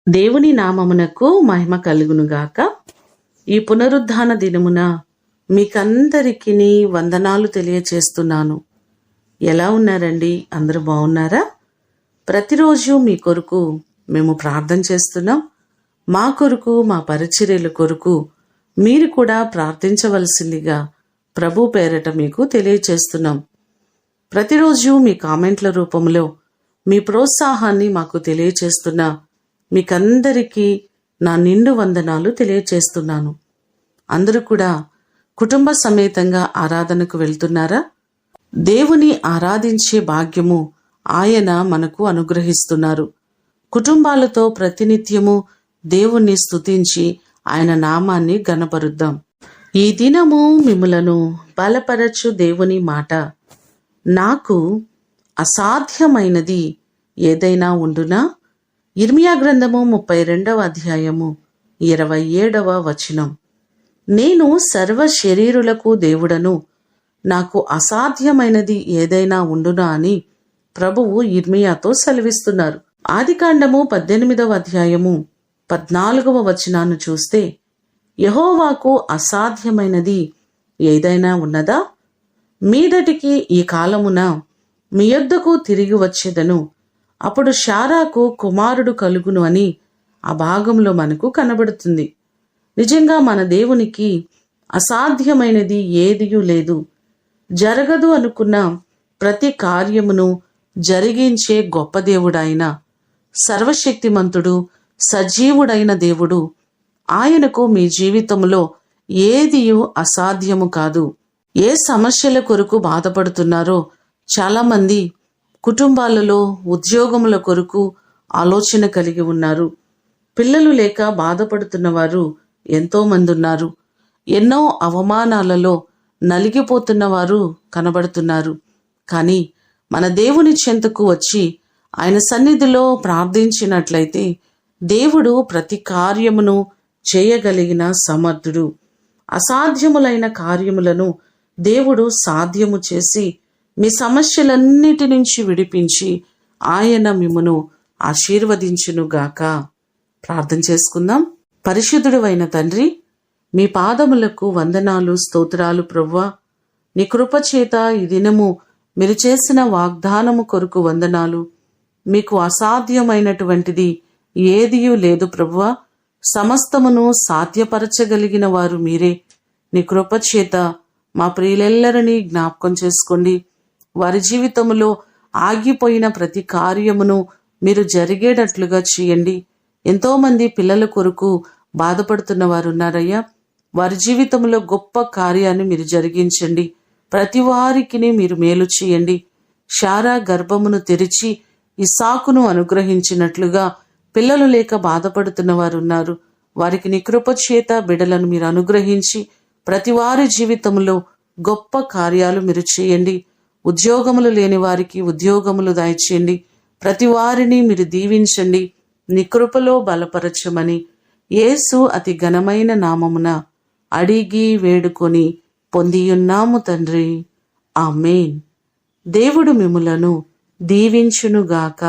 దేవుని నామమునకు మహిమ కలుగునుగాక. ఈ పునరుద్ధాన దినమున మీకందరికీ వందనాలు తెలియచేస్తున్నాను. ఎలా ఉన్నారండి? అందరూ బాగున్నారా? ప్రతిరోజు మీ కొరకు మేము ప్రార్థన చేస్తున్నాం. మా కొరకు, మా పరిచర్యల కొరకు మీరు కూడా ప్రార్థించవలసిందిగా ప్రభు పేరట మీకు తెలియచేస్తున్నాం. ప్రతిరోజు మీ కామెంట్ల రూపంలో మీ ప్రోత్సాహాన్ని మాకు తెలియచేస్తున్నా మీకందరికీ నా నిండు వందనాలు తెలియచేస్తున్నాను. అందరూ కూడా కుటుంబ సమేతంగా ఆరాధనకు వెళ్తున్నారా? దేవుని ఆరాధించే భాగ్యము ఆయన మనకు అనుగ్రహిస్తున్నారు. కుటుంబాలతో ప్రతినిత్యము దేవుణ్ణి స్తుతించి ఆయన నామాన్ని ఘనపరుద్దాం. ఈ దినము మిమ్ములను బలపరచు దేవుని మాట, నాకు అసాధ్యమైనది ఏదైనా ఉండునా? ఇర్మియా గ్రంథము 32వ అధ్యాయము 27వ వచనం. నేను సర్వ శరీరులకు దేవుడను, నాకు అసాధ్యమైనది ఏదైనా ఉండునా అని ప్రభువు ఇర్మియాతో సెలవిస్తున్నారు. ఆదికాండము 18వ అధ్యాయము 14వ వచనాన్ని చూస్తే, యెహోవాకు అసాధ్యమైనది ఏదైనా ఉన్నదా? మీదటికి ఈ కాలమున మీ యొద్దకు తిరిగి వచ్చేదను, అప్పుడు శారాకు కుమారుడు కలుగును అని ఆ భాగంలో మనకు కనబడుతుంది. నిజంగా మన దేవునికి అసాధ్యమైనది ఏదియూ లేదు. జరగదు అనుకున్న ప్రతి కార్యమును జరిగించే గొప్ప దేవుడాయన, సర్వశక్తిమంతుడు, సజీవుడైన దేవుడు. ఆయనకు మీ జీవితంలో ఏదియూ అసాధ్యము కాదు. ఏ సమస్యల కొరకు బాధపడుతున్నారో చాలామంది కుటుంబాలలో ఉద్యోగముల కొరకు ఆలోచన కలిగి ఉన్నారు. పిల్లలు లేక బాధపడుతున్న వారు ఎంతోమంది ఉన్నారు. ఎన్నో అవమానాలలో నలిగిపోతున్న వారు కనబడుతున్నారు. కానీ మన దేవుని చెంతకు వచ్చి ఆయన సన్నిధిలో ప్రార్థించినట్లయితే దేవుడు ప్రతి కార్యమును చేయగలిగిన సమర్థుడు. అసాధ్యములైన కార్యములను దేవుడు సాధ్యము చేసి మీ సమస్యలన్నిటి నుంచి విడిపించి ఆయన మిమ్మును ఆశీర్వదించునుగాక. ప్రార్థన చేసుకుందాం. పరిశుద్ధుడైన తండ్రి, మీ పాదములకు వందనాలు, స్తోత్రాలు ప్రభువా. నీ కృపచేత ఈ దినము మీరు చేసిన వాగ్దానము కొరకు వందనాలు. మీకు అసాధ్యమైనటువంటిది ఏదియూ లేదు ప్రభువా. సమస్తమును సాధ్యపరచగలిగిన వారు మీరే. నీ కృపచేత మా ప్రియులెల్లరినీ జ్ఞాపకం చేసుకోండి. వారి జీవితంలో ఆగిపోయిన ప్రతి కార్యమును మీరు జరిగేటట్లుగా చేయండి. ఎంతోమంది పిల్లల కొరకు బాధపడుతున్న వారు ఉన్నారయ్యా. వారి జీవితంలో గొప్ప కార్యాన్ని మీరు జరిగించండి. ప్రతి వారికి మీరు మేలు చేయండి. శారా గర్భమును తెరిచి ఇస్సాకును అనుగ్రహించినట్లుగా పిల్లలు లేక బాధపడుతున్న వారు ఉన్నారు. వారికి నీ కృప చేత బిడ్డలను మీరు అనుగ్రహించి ప్రతి వారి జీవితంలో గొప్ప కార్యాలు మీరు చేయండి. ఉద్యోగములు లేని వారికి ఉద్యోగములు దయచేయండి. ప్రతి వారిని మీరు దీవించండి. నీ కృపలో బలపరచమని యేసు అతి ఘనమైన నామమున అడిగి వేడుకొని పొందియున్నాము తండ్రి. ఆమేన్. దేవుడు మిమ్ములను దీవించునుగాక.